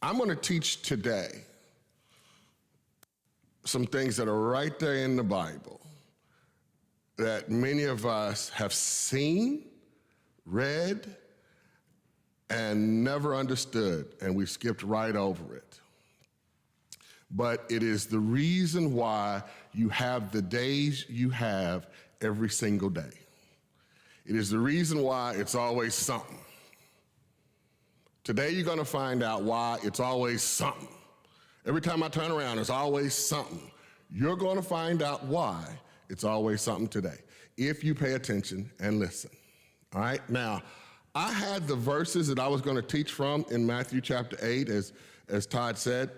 I'm going to teach today some things that are right there in the Bible that many of us have seen, read, and never understood, and we skipped right over it. But it is the reason why you have the days you have every single day. It is the reason why it's always something. Today you're going to find out why it's always something. Every time I turn around, it's always something. You're going to find out why it's always something today, if you pay attention and listen. All right? Now, I had the verses that I was going to teach from in Matthew chapter 8, as Todd said,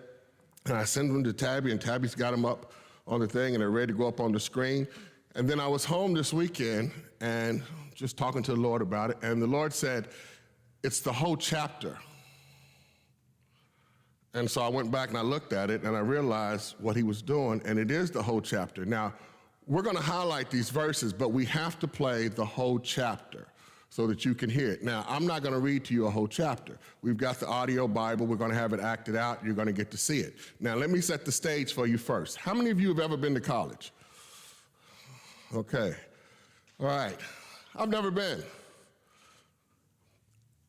and I sent them to Tabby, and Tabby's got them up on the thing, and they're ready to go up on the screen. And then I was home this weekend and just talking to the Lord about it, and the Lord said, it's the whole chapter. And so I went back and I looked at it and I realized what he was doing, and it is the whole chapter. Now, we're going to highlight these verses, but we have to play the whole chapter so that you can hear it. Now, I'm not going to read to you a whole chapter. We've got the audio Bible. We're going to have it acted out. You're going to get to see it. Now, let me set the stage for you first. How many of you have ever been to college? Okay. All right. I've never been.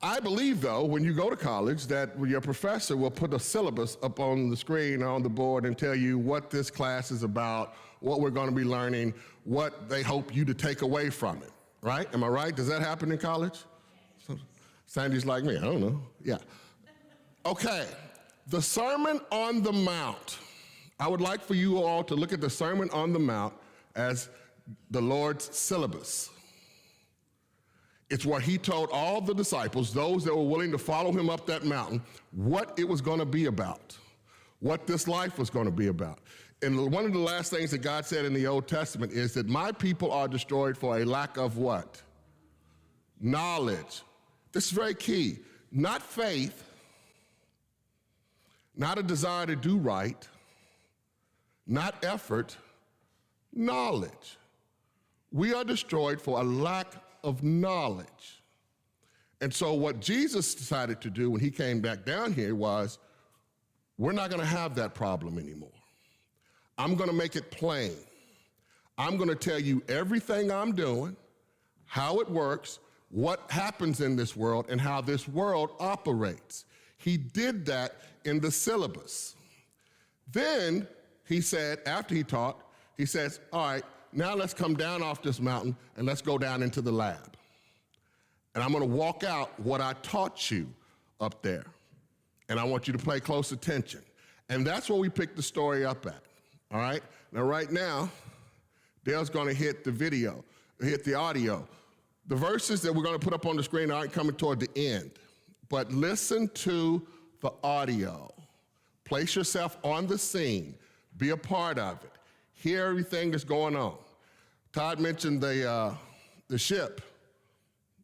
I believe, though, when you go to college, that your professor will put a syllabus up on the screen or on the board and tell you what this class is about, what we're going to be learning, what they hope you to take away from it, right? Am I right? Does that happen in college? Sandy's like me, I don't know. Yeah. Okay, the Sermon on the Mount. I would like for you all to look at the Sermon on the Mount as the Lord's syllabus. It's what he told all the disciples, those that were willing to follow him up that mountain, what it was going to be about, what this life was going to be about. And one of the last things that God said in the Old Testament is that my people are destroyed for a lack of what? Knowledge. This is very key. Not faith, not a desire to do right, not effort, knowledge. We are destroyed for a lack of knowledge. And so what Jesus decided to do when he came back down here was, we're not going to have that problem anymore. I'm going to make it plain. I'm going to tell you everything I'm doing, how it works, what happens in this world, and how this world operates. He did that in the syllabus. Then he said, after he taught, he says, all right, now let's come down off this mountain and let's go down into the lab. And I'm going to walk out what I taught you up there. And I want you to pay close attention. And that's where we pick the story up at. All right? Now, right now, Dale's going to hit the video, hit the audio. The verses that we're going to put up on the screen aren't coming toward the end. But listen to the audio. Place yourself on the scene. Be a part of it. Hear everything that's going on. Todd mentioned the ship.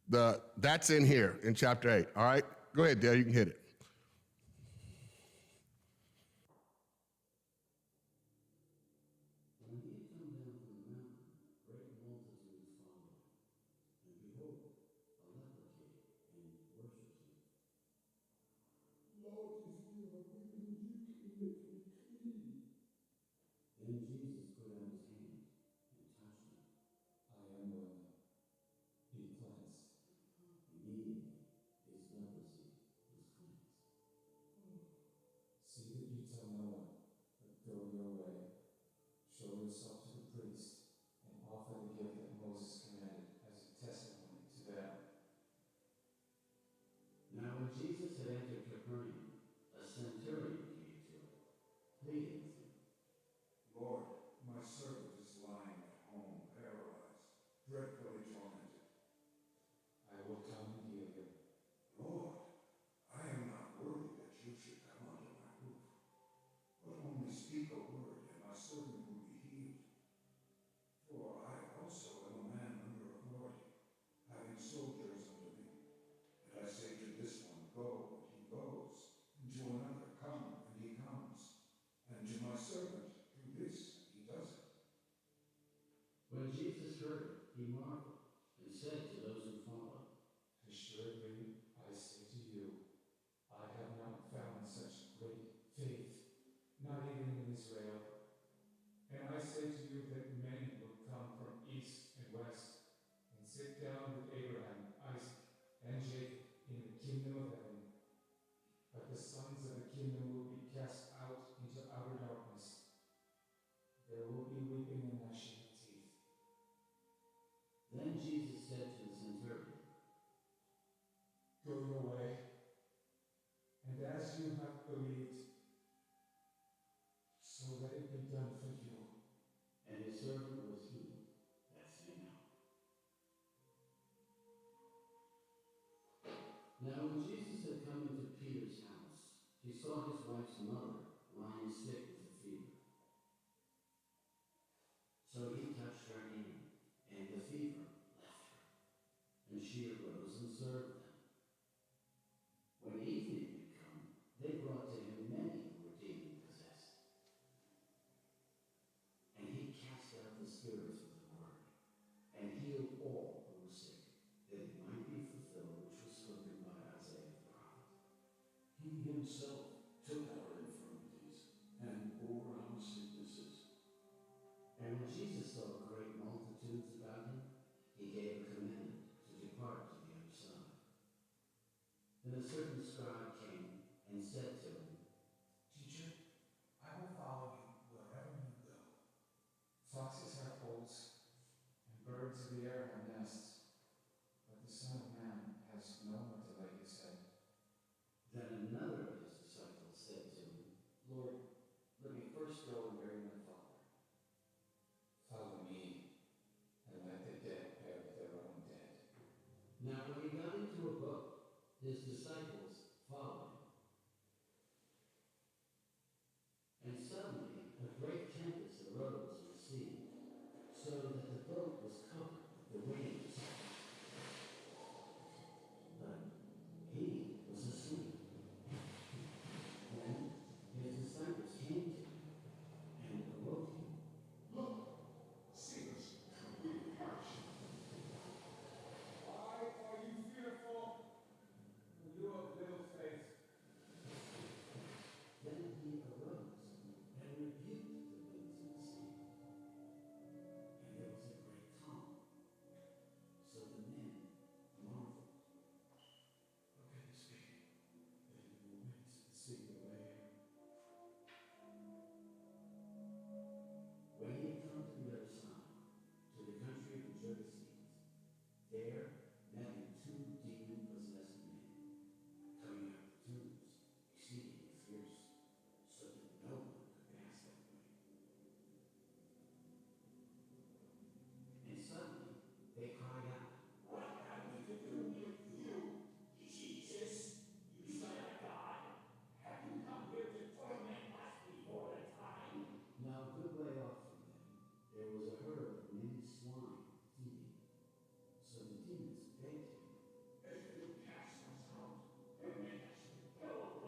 That's in here in chapter 8. All right? Go ahead, Dale. You can hit it. When he had come down from the mountain, great multitudes followed him. And behold, a leper came and worshipped him. Lord, if you are willing, you can make me clean. Then Jesus put out his hand and touched him. I am well. Be cleansed. Immediately his leprosy was cleansed. See that you tell no one, but go your way. Show yourself to the priest and offer the gift that Moses commanded as a testimony to them. Now when Jesus had entered Capernaum, a centurion came to him, pleading with him, Lord, you have believed, so let it be done for you. And his servant was healed that same hour. Now when Jesus had come into Peter's house, he saw his wife's mother lying sick with a fever. So he touched her hand, and the fever left her, and she arose and served them. When evening had come, they brought to him many who were demon-possessed. And he cast out the spirits with the word, and healed all who were sick, that it might be fulfilled which was spoken by Isaiah the prophet. He himself took our infirmities and bore our sicknesses. And when Jesus saw great multitudes about him, he gave a commandment to depart to the other side. Then a certain scribe came and said to him, Teacher, I will follow you wherever you go. Foxes have holes, and birds of the air have nests, but the Son of Man has nowhere to lay his head. Then another of his disciples said to him, Lord, let me first go and bury my father. Follow me, and let the dead bury their own dead. Now when he got into a boat, his disciples followed him. And suddenly a great tempest arose in the sea, so that the boat was covered with the waves. But he was asleep. Then his disciples came to him and awoke him. See us, we perish. Why are you fearful? You have little faith. Then he arose and rebuked the winds and the sea. And there was a great calm. So the men marveled. How can this be? That in the winds and sea obey him. When he had come to the other side, to the country of the Gergesenes, there met him two demon-possessed men, coming out of the tombs, exceedingly fierce, so that no one could pass that way. And suddenly they cried out, Now a good way off from them, there was a herd of many swine feeding. So the demons begged him, Go.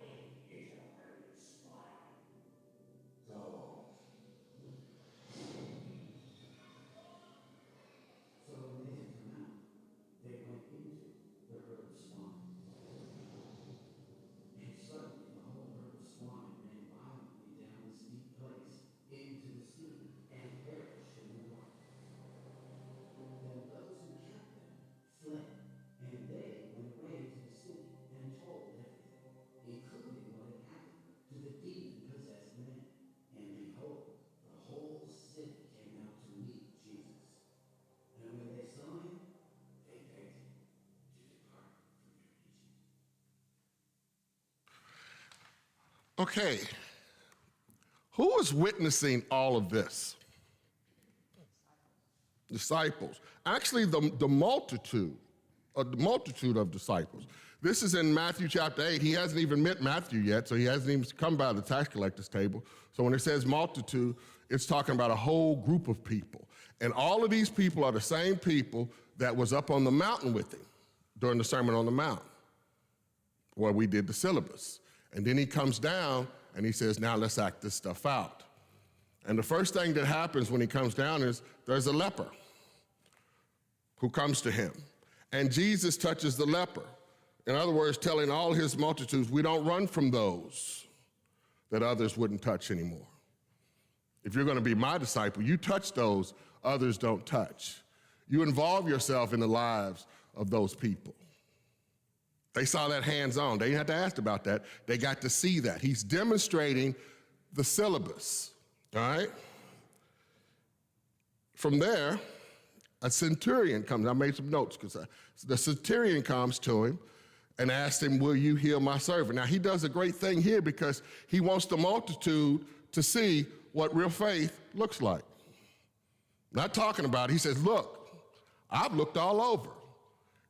so when they had come out, they went into the herd of swine. And suddenly the whole herd of swine ran violently down the steep place into the sea and perished in the water. Then those who kept them fled, and they went away to the city and told everything, including what had happened to the demon-possessed men. And behold, the whole city came out to meet Jesus. And when they saw him, they begged him to depart from their region. Okay, who is witnessing all of this? Disciples. Actually, the multitude of disciples. This is in Matthew chapter 8. He hasn't even met Matthew yet, so he hasn't even come by the tax collector's table. So when it says multitude, it's talking about a whole group of people. And all of these people are the same people that was up on the mountain with him during the Sermon on the Mount, where we did the syllabus. And then he comes down and he says, now let's act this stuff out. And the first thing that happens when he comes down is there's a leper who comes to him. And Jesus touches the leper. In other words, telling all his multitudes, we don't run from those that others wouldn't touch anymore. If you're going to be my disciple, you touch those others don't touch. You involve yourself in the lives of those people. They saw that hands-on. They didn't have to ask about that. They got to see that. He's demonstrating the syllabus, all right? From there, a centurion comes. I made some notes because the centurion comes to him and asked him, will you heal my servant? Now, he does a great thing here because he wants the multitude to see what real faith looks like. Not talking about it. He says, look, I've looked all over.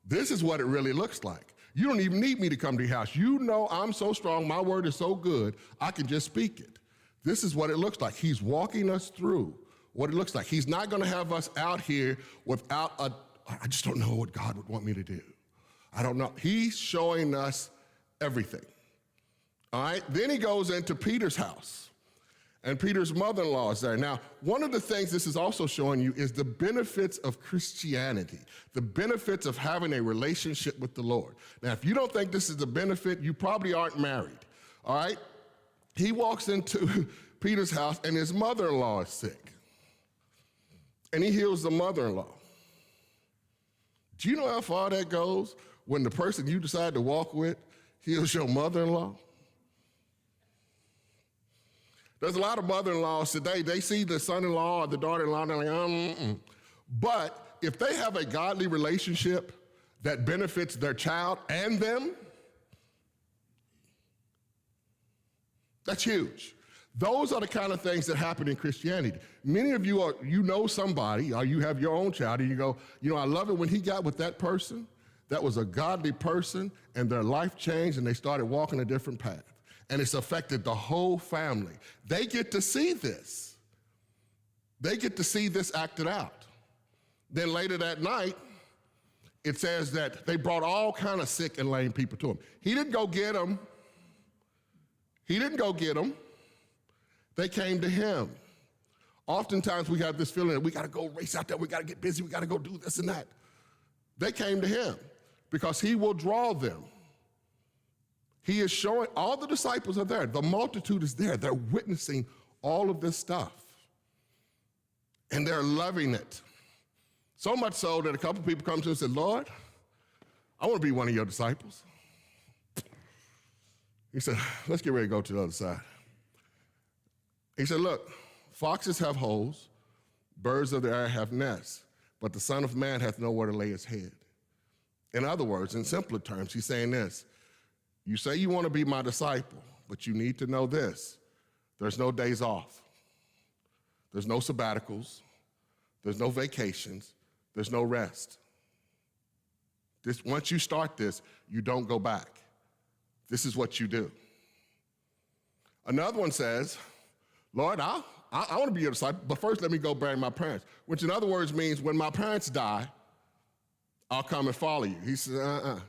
This is what it really looks like. You don't even need me to come to your house. You know I'm so strong, my word is so good, I can just speak it. This is what it looks like. He's walking us through what it looks like. He's not going to have us out here without I just don't know what God would want me to do. I don't know. He's showing us everything. All right? Then he goes into Peter's house, and Peter's mother-in-law is there. Now, one of the things this is also showing you is the benefits of Christianity, the benefits of having a relationship with the Lord. Now, if you don't think this is a benefit, you probably aren't married. All right? He walks into Peter's house, and his mother-in-law is sick. And he heals the mother-in-law. Do you know how far that goes when the person you decide to walk with heals your mother-in-law? There's a lot of mother-in-laws today, they see the son-in-law or the daughter-in-law, they're like, But if they have a godly relationship that benefits their child and them, that's huge. Those are the kind of things that happen in Christianity. Many of you know somebody, or you have your own child, and you go, I love it when he got with that person. That was a godly person, and their life changed, and they started walking a different path. And it's affected the whole family. They get to see this. They get to see this acted out. Then later that night, it says that they brought all kind of sick and lame people to him. He didn't go get them. They came to him. Oftentimes we have this feeling that we got to go race out there, we got to get busy, we got to go do this and that. They came to him because he will draw them. He is showing, all the disciples are there. The multitude is there. They're witnessing all of this stuff. And they're loving it. So much so that a couple people come to him and say, Lord, I want to be one of your disciples. He said, let's get ready to go to the other side. He said, look, foxes have holes, birds of the air have nests, but the Son of Man hath nowhere to lay his head. In other words, in simpler terms, he's saying this. You say you want to be my disciple, but you need to know this. There's no days off. There's no sabbaticals. There's no vacations. There's no rest. Once you start this, you don't go back. This is what you do. Another one says, Lord, I want to be your disciple, but first let me go bury my parents, which in other words means when my parents die, I'll come and follow you. He says,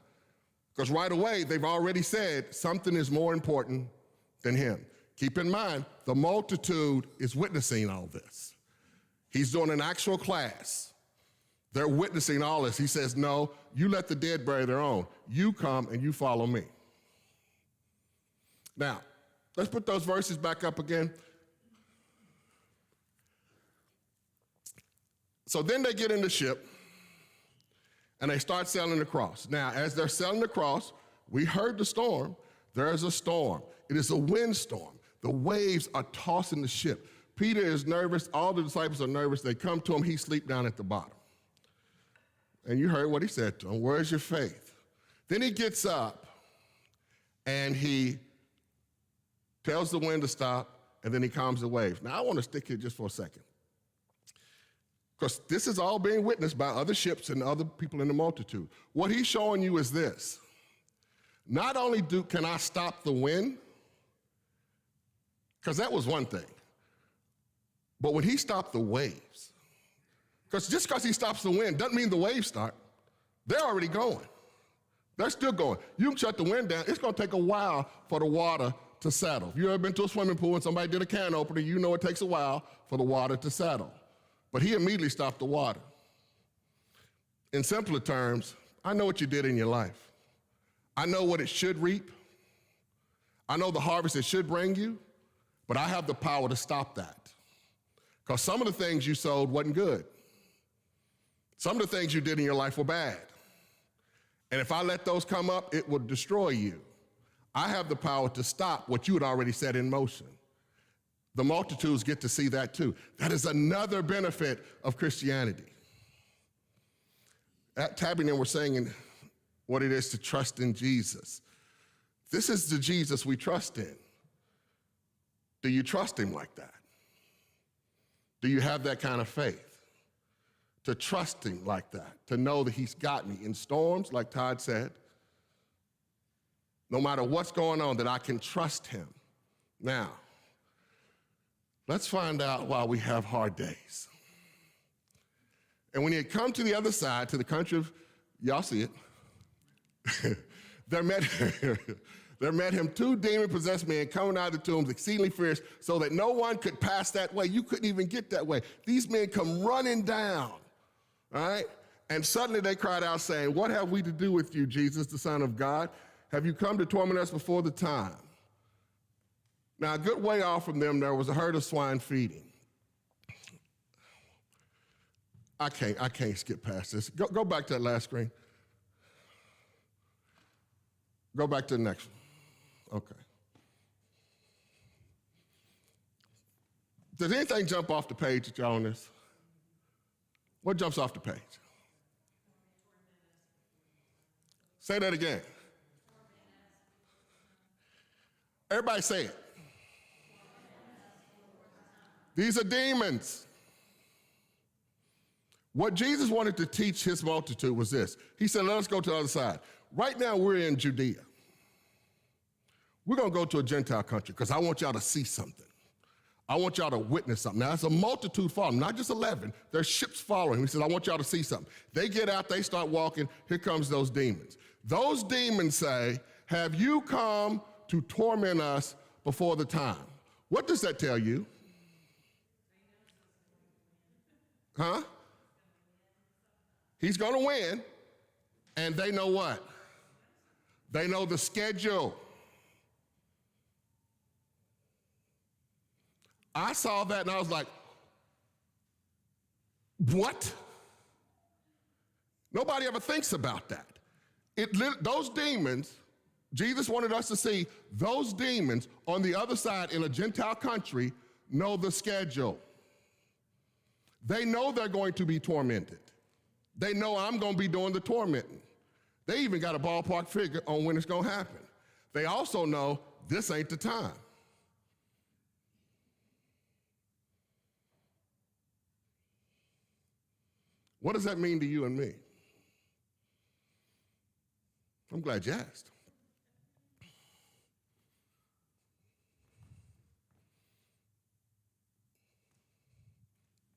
Because right away, they've already said something is more important than him. Keep in mind, the multitude is witnessing all this. He's doing an actual class. They're witnessing all this. He says, no, you let the dead bury their own. You come and you follow me. Now, let's put those verses back up again. So then they get in the ship, and they start sailing across. Now, as they're sailing across, we heard the storm. There is a storm. It is a windstorm. The waves are tossing the ship. Peter is nervous. All the disciples are nervous. They come to him. He sleeps down at the bottom. And you heard what he said to him. Where's your faith? Then he gets up, and he tells the wind to stop, and then he calms the waves. Now, I want to stick here just for a second, because this is all being witnessed by other ships and other people in the multitude. What he's showing you is this. Not only can I stop the wind, because that was one thing, but when he stopped the waves, because just because he stops the wind doesn't mean the waves start. They're already going. They're still going. You can shut the wind down. It's going to take a while for the water to settle. If you've ever been to a swimming pool and somebody did a can opener, you know it takes a while for the water to settle. But he immediately stopped the water. In simpler terms, I know what you did in your life. I know what it should reap. I know the harvest it should bring you, but I have the power to stop that. Because some of the things you sowed wasn't good. Some of the things you did in your life were bad. And if I let those come up, it will destroy you. I have the power to stop what you had already set in motion. The multitudes get to see that too. That is another benefit of Christianity. Tabby and I were saying what it is to trust in Jesus. This is the Jesus we trust in. Do you trust him like that? Do you have that kind of faith? To trust him like that, to know that he's got me in storms, like Todd said, no matter what's going on, that I can trust him. Now, let's find out why we have hard days. And when you come to the other side, to the country of, y'all see it, there met him 2 demon-possessed men coming out of the tombs, exceedingly fierce, so that no one could pass that way. You couldn't even get that way. These men come running down, all right? And suddenly they cried out, saying, "What have we to do with you, Jesus, the Son of God? Have you come to torment us before the time?" Now, a good way off from them, there was a herd of swine feeding. I can't skip past this. Go back to that last screen. Go back to the next one. Okay. Does anything jump off the page that y'all on this? What jumps off the page? Say that again. Everybody say it. These are demons. What Jesus wanted to teach his multitude was this. He said, let us go to the other side. Right now, we're in Judea. We're going to go to a Gentile country because I want y'all to see something. I want y'all to witness something. Now, it's a multitude following, not just 11. There's ships following. He says, I want y'all to see something. They get out, they start walking. Here comes those demons. Those demons say, have you come to torment us before the time? What does that tell you? Huh? He's going to win, and they know what? They know the schedule. I saw that and I was like, what? Nobody ever thinks about that. Those demons, Jesus wanted us to see, those demons on the other side in a Gentile country know the schedule. They know they're going to be tormented. They know I'm going to be doing the tormenting. They even got a ballpark figure on when it's going to happen. They also know this ain't the time. What does that mean to you and me? I'm glad you asked.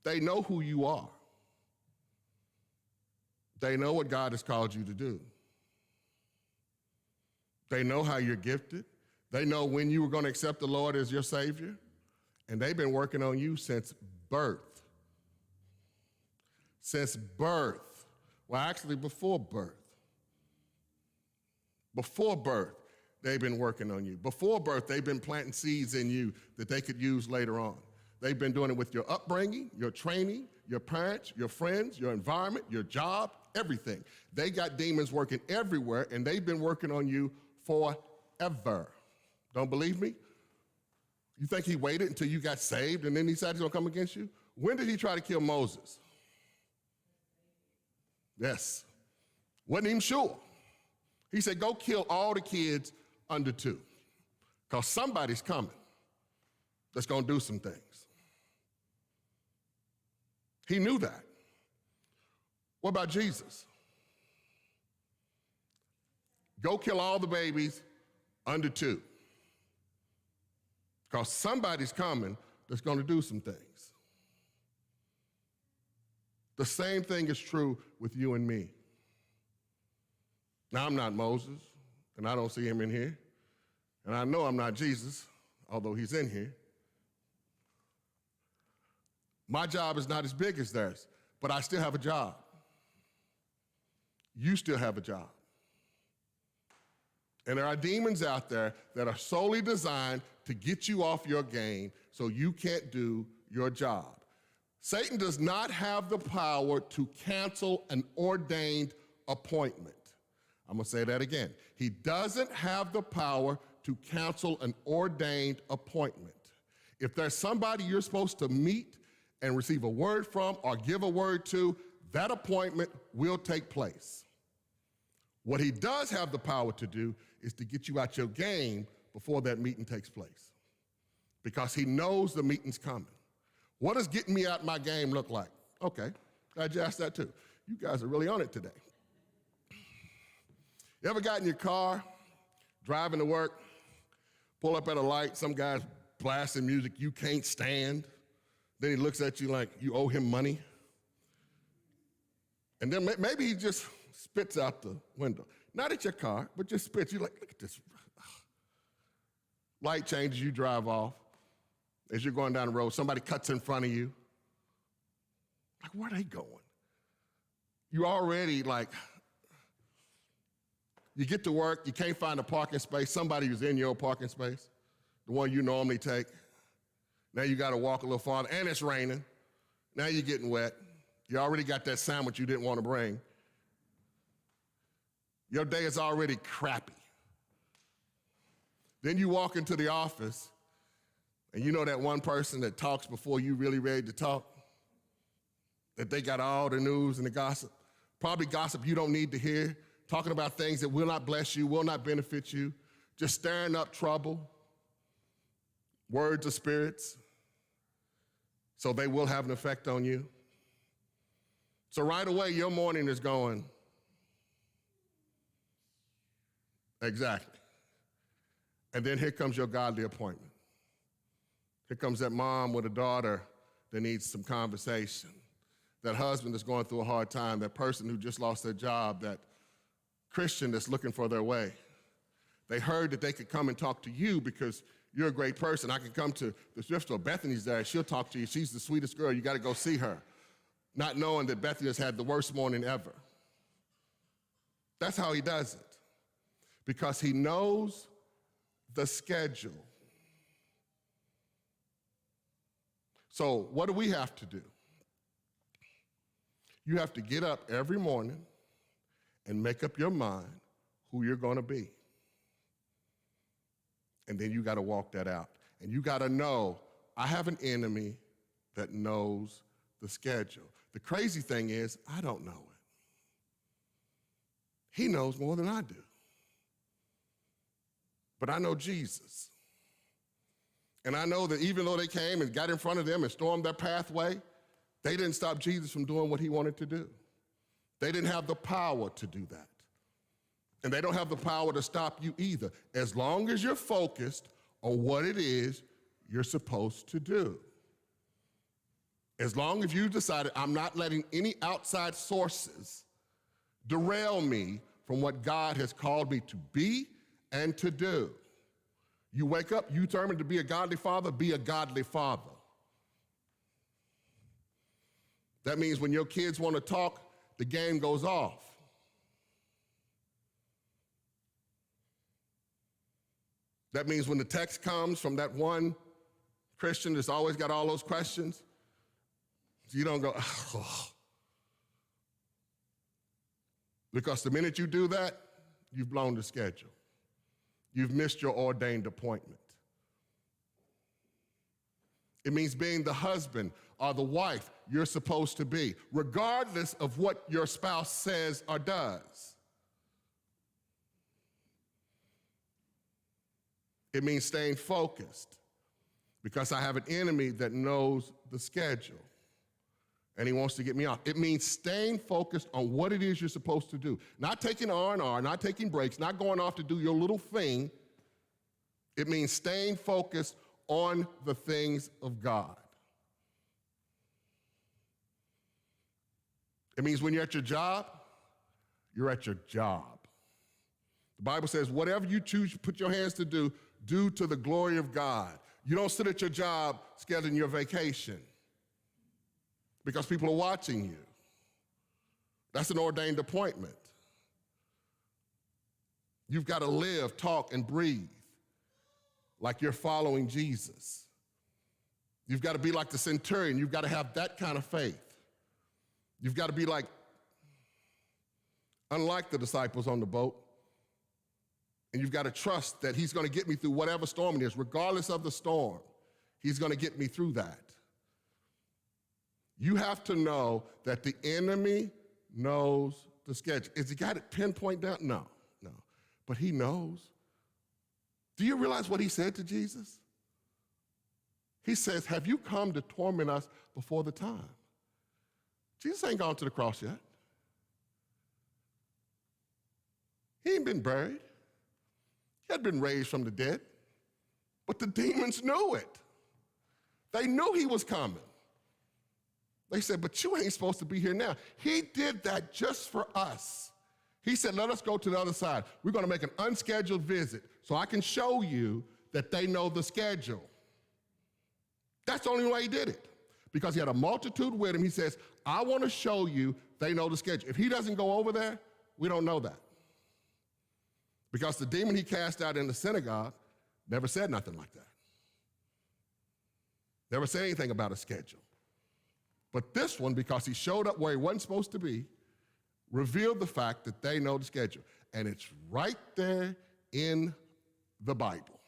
They know who you are. They know what God has called you to do. They know how you're gifted. They know when you were going to accept the Lord as your Savior. And they've been working on you since birth. Since birth. Well, actually, before birth. Before birth, they've been working on you. Before birth, they've been planting seeds in you that they could use later on. They've been doing it with your upbringing, your training, your parents, your friends, your environment, your job, everything. They got demons working everywhere, and they've been working on you forever. Don't believe me? You think he waited until you got saved and then he decided he's going to come against you? When did he try to kill Moses? Yes. Wasn't even sure. He said, go kill all the kids under 2, because somebody's coming that's going to do some things. He knew that. What about Jesus? Go kill all the babies under 2, because somebody's coming that's going to do some things. The same thing is true with you and me. Now, I'm not Moses, and I don't see him in here, and I know I'm not Jesus, although he's in here. My job is not as big as theirs, but I still have a job. You still have a job. And there are demons out there that are solely designed to get you off your game so you can't do your job. Satan does not have the power to cancel an ordained appointment. I'm going to say that again. He doesn't have the power to cancel an ordained appointment. If there's somebody you're supposed to meet and receive a word from or give a word to, that appointment will take place. What he does have the power to do is to get you out your game before that meeting takes place, because he knows the meeting's coming. What does getting me out my game look like? Okay, glad you asked that too. You guys are really on it today. You ever got in your car, driving to work, pull up at a light, some guy's blasting music you can't stand, then he looks at you like you owe him money, and then maybe he just spits out the window. Not at your car, but just spits. You're like, look at this. Light changes, you drive off. As you're going down the road, somebody cuts in front of you. Like, where are they going? You already you get to work, you can't find a parking space. Somebody who's in your parking space, the one you normally take. Now you got to walk a little farther, and it's raining. Now you're getting wet. You already got that sandwich you didn't want to bring. Your day is already crappy. Then you walk into the office, and you know that one person that talks before you really ready to talk? That they got all the news and the gossip? Probably gossip you don't need to hear, talking about things that will not bless you, will not benefit you, just stirring up trouble, words of spirits, so they will have an effect on you. So right away, your morning is going, exactly. And then here comes your godly appointment. Here comes that mom with a daughter that needs some conversation, that husband that's going through a hard time, that person who just lost their job, that Christian that's looking for their way. They heard that they could come and talk to you because you're a great person. I can come to the thrift store. Bethany's there. She'll talk to you. She's the sweetest girl. You got to go see her. Not knowing that Bethany has had the worst morning ever. That's how he does it. Because he knows the schedule. So what do we have to do? You have to get up every morning and make up your mind who you're going to be. And then you got to walk that out. And you got to know, I have an enemy that knows the schedule. The crazy thing is, I don't know it. He knows more than I do. But I know Jesus. And I know that even though they came and got in front of them and stormed their pathway, they didn't stop Jesus from doing what he wanted to do. They didn't have the power to do that. And they don't have the power to stop you either, as long as you're focused on what it is you're supposed to do. As long as you decided, I'm not letting any outside sources derail me from what God has called me to be and to do. You wake up, you determined to be a godly father, be a godly father. That means when your kids want to talk, the game goes off. That means when the text comes from that one Christian that's always got all those questions, you don't go, oh. Because the minute you do that, you've blown the schedule. You've missed your ordained appointment. It means being the husband or the wife you're supposed to be, regardless of what your spouse says or does. It means staying focused, because I have an enemy that knows the schedule, and he wants to get me off. It means staying focused on what it is you're supposed to do. Not taking R&R, not taking breaks, not going off to do your little thing. It means staying focused on the things of God. It means when you're at your job, you're at your job. The Bible says, whatever you choose to put your hands to do, do to the glory of God. You don't sit at your job scheduling your vacation because people are watching you. That's an ordained appointment. You've got to live, talk, and breathe like you're following Jesus. You've got to be like the centurion. You've got to have that kind of faith. You've got to be unlike the disciples on the boat. And you've got to trust that he's going to get me through whatever storm it is, regardless of the storm. He's going to get me through that. You have to know that the enemy knows the schedule. Is he got it pinpoint down? No. But he knows. Do you realize what he said to Jesus? He says, have you come to torment us before the time? Jesus ain't gone to the cross yet. He ain't been buried. He had been raised from the dead. But the demons knew it. They knew he was coming. They said, but you ain't supposed to be here now. He did that just for us. He said, let us go to the other side. We're going to make an unscheduled visit so I can show you that they know the schedule. That's the only way he did it. Because he had a multitude with him. He says, I want to show you they know the schedule. If he doesn't go over there, we don't know that. Because the demon he cast out in the synagogue never said nothing like that. Never said anything about a schedule. But this one, because he showed up where he wasn't supposed to be, revealed the fact that they know the schedule. And it's right there in the Bible.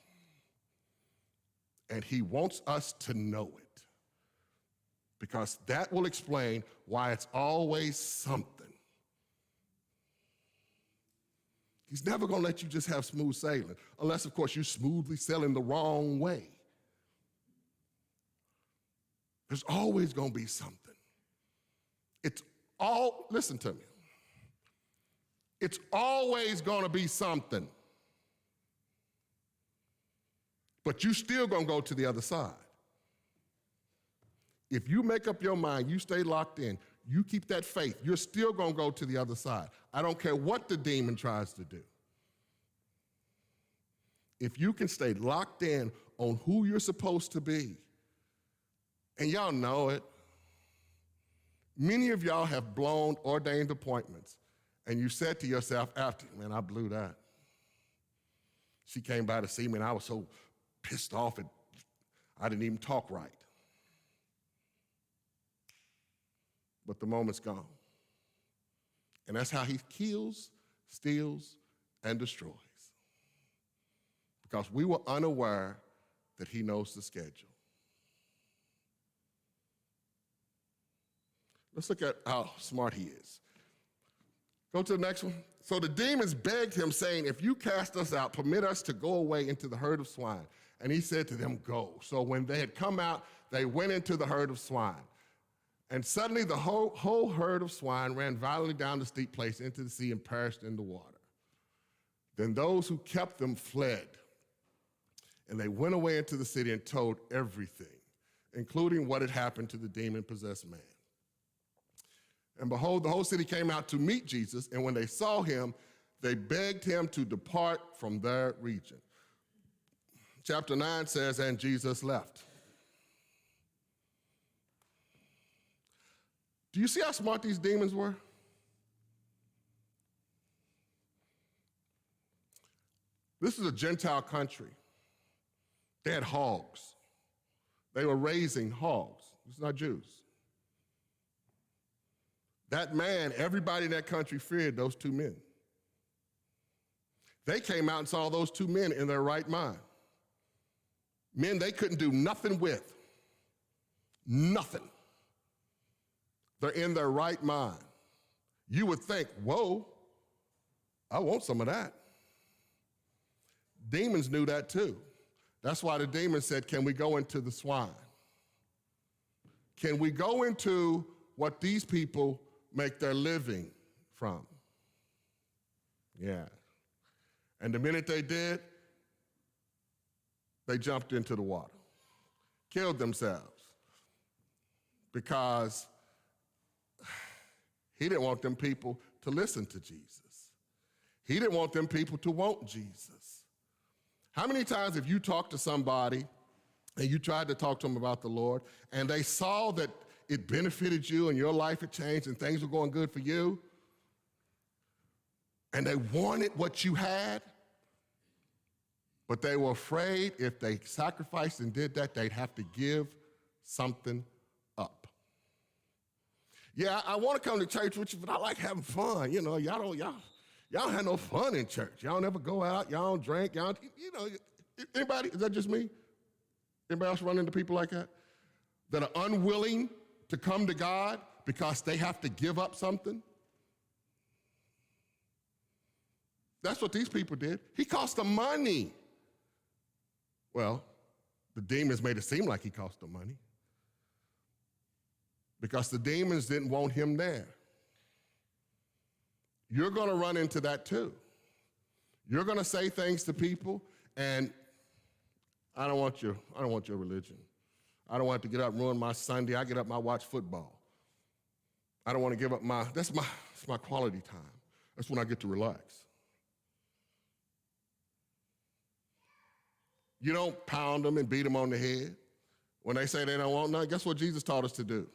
And he wants us to know it. Because that will explain why it's always something. He's never going to let you just have smooth sailing, unless, of course, you're smoothly sailing the wrong way. There's always going to be something. Listen to me. It's always going to be something. But you still going to go to the other side. If you make up your mind, you stay locked in, you keep that faith, you're still going to go to the other side. I don't care what the demon tries to do. If you can stay locked in on who you're supposed to be, and y'all know it, many of y'all have blown ordained appointments, and you said to yourself after, man, I blew that. She came by to see me, and I was so pissed off, and I didn't even talk right. But the moment's gone. And that's how he kills, steals, and destroys. Because we were unaware that he knows the schedule. Let's look at how smart he is. Go to the next one. So the demons begged him, saying, if you cast us out, permit us to go away into the herd of swine. And he said to them, go. So when they had come out, they went into the herd of swine. And suddenly the whole herd of swine ran violently down the steep place into the sea and perished in the water. Then those who kept them fled. And they went away into the city and told everything, including what had happened to the demon-possessed man. And behold, the whole city came out to meet Jesus, and when they saw him, they begged him to depart from their region. Chapter 9 says, and Jesus left. Do you see how smart these demons were? This is a Gentile country. They had hogs. They were raising hogs. It's not Jews. That man, everybody in that country feared those two men. They came out and saw those two men in their right mind. Men they couldn't do nothing with. Nothing. They're in their right mind. You would think, whoa, I want some of that. Demons knew that too. That's why the demon said, can we go into the swine? Can we go into what these people make their living from? Yeah. And the minute they did, they jumped into the water, killed themselves, because he didn't want them people to listen to Jesus. He didn't want them people to want Jesus. How many times have you talked to somebody and you tried to talk to them about the Lord, and they saw that it benefited you and your life had changed and things were going good for you, and they wanted what you had, but they were afraid if they sacrificed and did that, they'd have to give something up. Yeah, I want to come to church with you, but I like having fun. You know, y'all don't have no fun in church. Y'all never go out. Y'all don't drink. Y'all, you know, anybody? Is that just me? Anybody else run into people like that? That are unwilling to come to God because they have to give up something? That's what these people did. He cost them money. Well, the demons made it seem like he cost them money because the demons didn't want him there. You're going to run into that too. You're going to say things to people, and I don't want your religion. I don't want to get up and ruin my Sunday. I get up and I watch football. I don't want to give up that's my quality time. That's when I get to relax. You don't pound them and beat them on the head. When they say they don't want none, guess what Jesus taught us to do?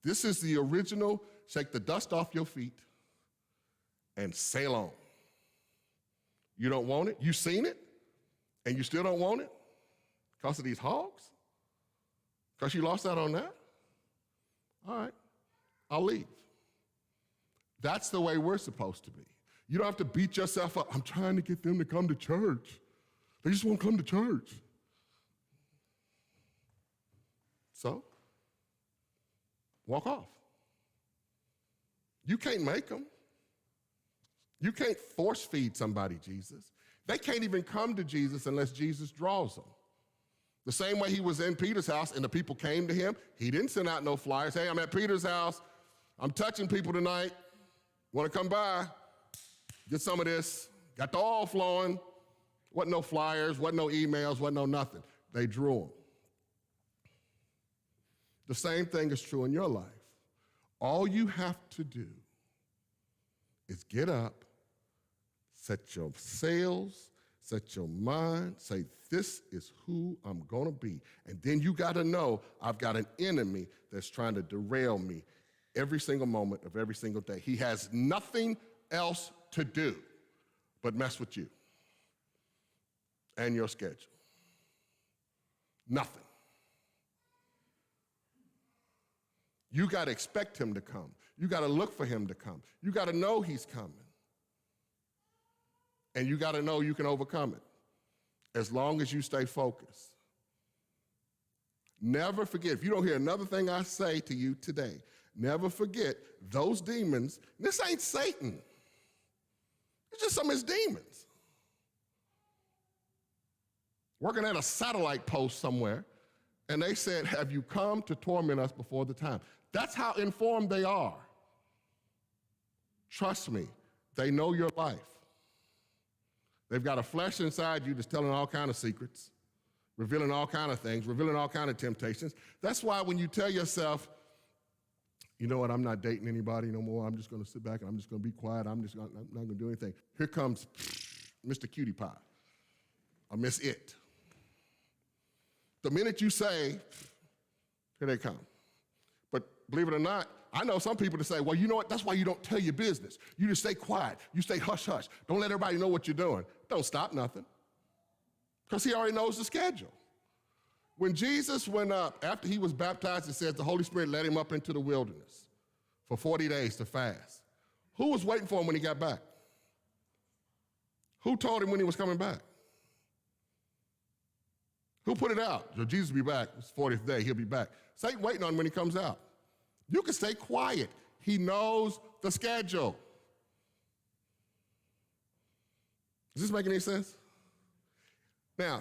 This is the original, shake the dust off your feet and sail on. You don't want it? You seen it? And you still don't want it? Because of these hogs? Because you lost out on that? All right, I'll leave. That's the way we're supposed to be. You don't have to beat yourself up. I'm trying to get them to come to church. They just won't come to church. So, walk off. You can't make them. You can't force feed somebody Jesus. They can't even come to Jesus unless Jesus draws them. The same way he was in Peter's house and the people came to him, he didn't send out no flyers. Hey, I'm at Peter's house. I'm touching people tonight. Want to come by? Get some of this. Got the oil flowing. Wasn't no flyers, wasn't no emails, wasn't no nothing. They drew them. The same thing is true in your life. All you have to do is get up, set your sails, set your mind, say, this is who I'm going to be. And then you got to know I've got an enemy that's trying to derail me every single moment of every single day. He has nothing else to do but mess with you and your schedule. Nothing. You got to expect him to come. You got to look for him to come. You got to know he's coming. And you got to know you can overcome it as long as you stay focused. Never forget, if you don't hear another thing I say to you today, never forget those demons. This ain't Satan. It's just some of his demons working at a satellite post somewhere, and they said, have you come to torment us before the time? That's how informed they are. Trust me, they know your life. They've got a flesh inside you that's telling all kinds of secrets, revealing all kinds of things, revealing all kinds of temptations. That's why when you tell yourself, you know what, I'm not dating anybody no more, I'm just going to sit back and I'm just going to be quiet, I'm not going to do anything. Here comes Mr. Cutie Pie, or Miss It. The minute you say, here they come. But believe it or not, I know some people that say, well, you know what, that's why you don't tell your business. You just stay quiet. You stay hush-hush. Don't let everybody know what you're doing. Don't stop nothing. Because he already knows the schedule. When Jesus went up, after he was baptized, it says the Holy Spirit led him up into the wilderness for 40 days to fast. Who was waiting for him when he got back? Who told him when he was coming back? Who put it out? So Jesus will be back. It's 40th day. He'll be back. Satan waiting on him when he comes out. You can stay quiet. He knows the schedule. Does this make any sense? Now,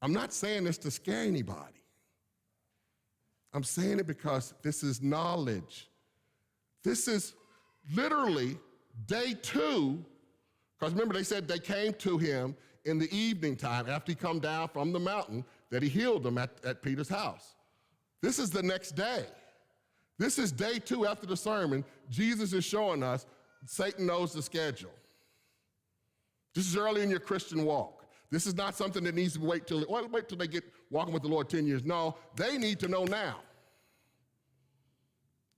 I'm not saying this to scare anybody. I'm saying it because this is knowledge. This is literally day 2, because remember they said they came to him in the evening time after he come down from the mountain that he healed them at Peter's house. This is the next day. This is day 2 after the sermon. Jesus is showing us Satan knows the schedule. This is early in your Christian walk. This is not something that needs to wait till they get walking with the Lord 10 years. No, they need to know now.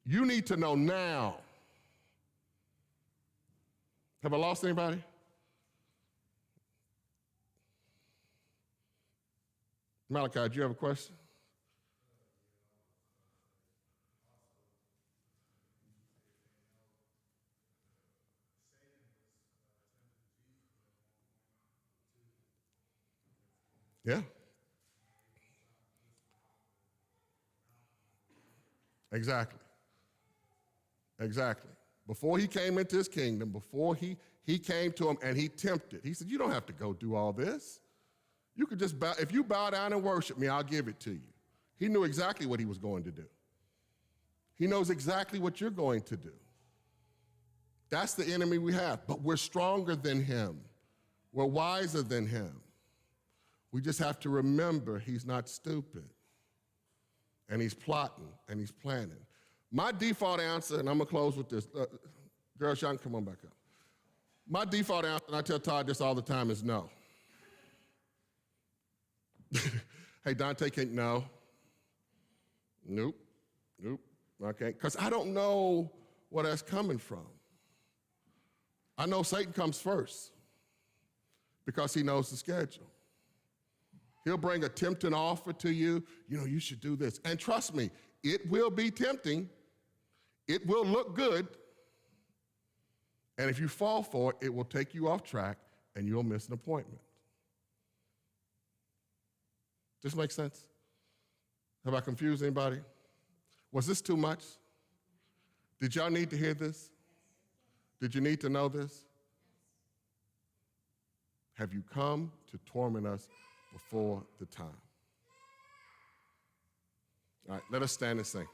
You need to know now. Have I lost anybody? Malachi, do you have a question? Yeah. Exactly. Exactly. before he came into his kingdom, before he came to him and he tempted. He said, you don't have to go do all this. You could just bow, if you bow down and worship me, I'll give it to you. He knew exactly what he was going to do. He knows exactly what you're going to do. That's the enemy we have, but we're stronger than him. We're wiser than him. We just have to remember he's not stupid. And he's plotting and he's planning. My default answer, and I'm gonna close with this. Girls, y'all can come on back up. My default answer, and I tell Todd this all the time, is no. Hey, Dante can't, no. Nope, I can't, because I don't know where that's coming from. I know Satan comes first because he knows the schedule. He'll bring a tempting offer to you. You know, you should do this. And trust me, it will be tempting. It will look good. And if you fall for it, it will take you off track and you'll miss an appointment. This makes sense? Have I confused anybody? Was this too much? Did y'all need to hear this? Did you need to know this? Have you come to torment us before the time? All right, let us stand and sing.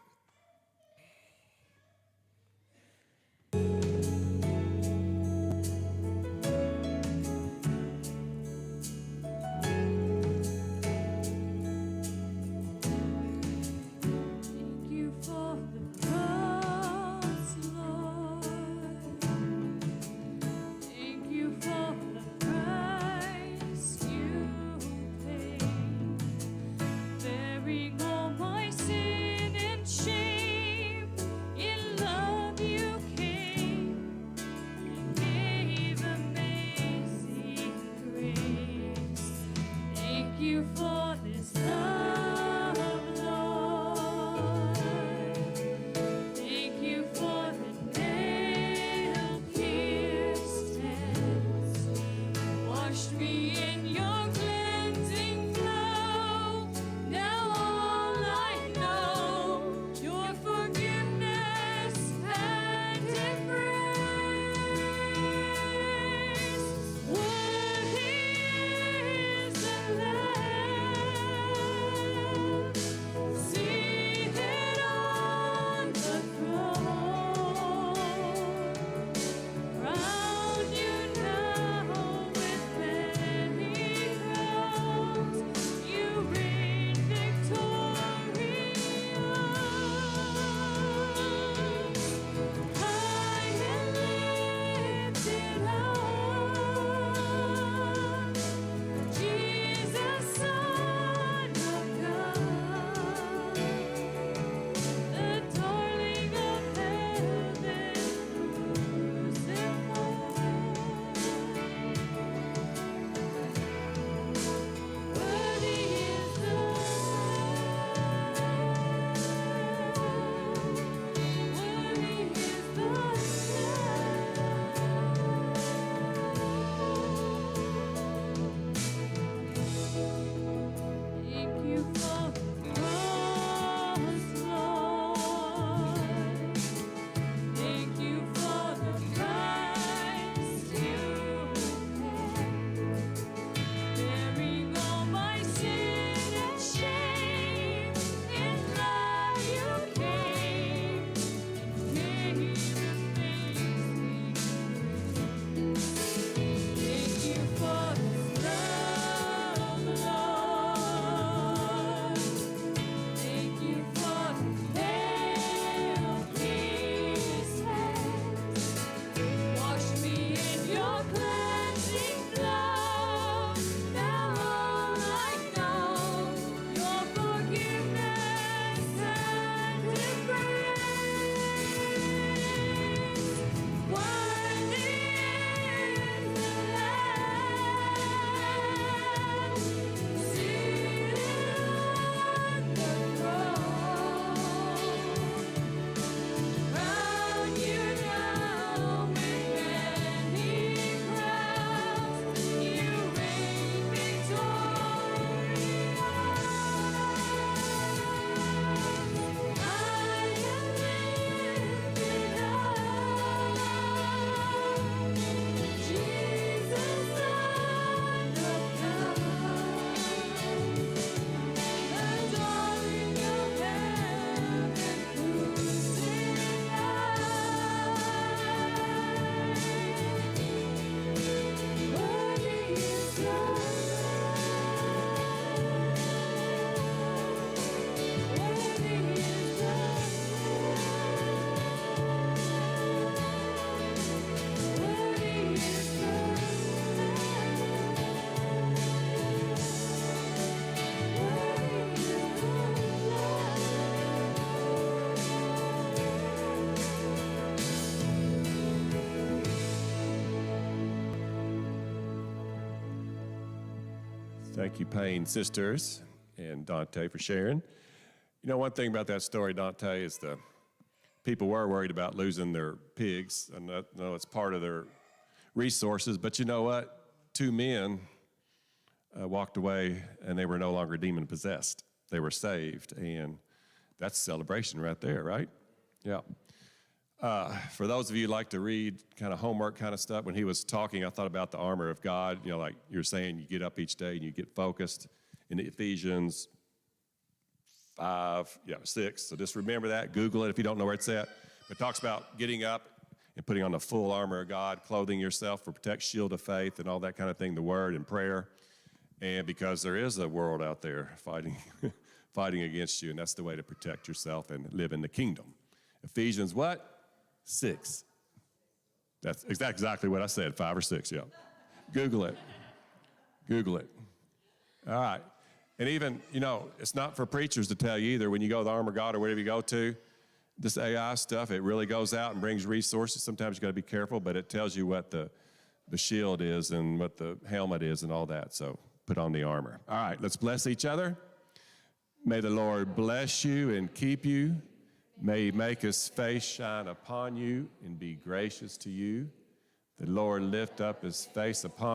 Thank you, Payne Sisters and Dante, for sharing. You know, one thing about that story, Dante, is the people were worried about losing their pigs. I know it's part of their resources, but you know what? 2 men walked away, and they were no longer demon-possessed. They were saved, and that's celebration right there, right? Yeah. For those of you who like to read kind of homework kind of stuff, when he was talking, I thought about the armor of God. You know, like you're saying, you get up each day and you get focused. In Ephesians 6. So just remember that. Google it if you don't know where it's at. But it talks about getting up and putting on the full armor of God, clothing yourself for protect, shield of faith, and all that kind of thing, the word and prayer. And because there is a world out there fighting, fighting against you, and that's the way to protect yourself and live in the kingdom. Ephesians what? 6. That's exactly what I said, 5 or 6, yeah. Google it. Google it. All right. And even, you know, it's not for preachers to tell you either. When you go to the Armor of God or wherever you go to, this AI stuff, it really goes out and brings resources. Sometimes you got to be careful, but it tells you what the shield is and what the helmet is and all that. So put on the armor. All right, let's bless each other. May the Lord bless you and keep you. May he make his face shine upon you and be gracious to you. The Lord lift up his face upon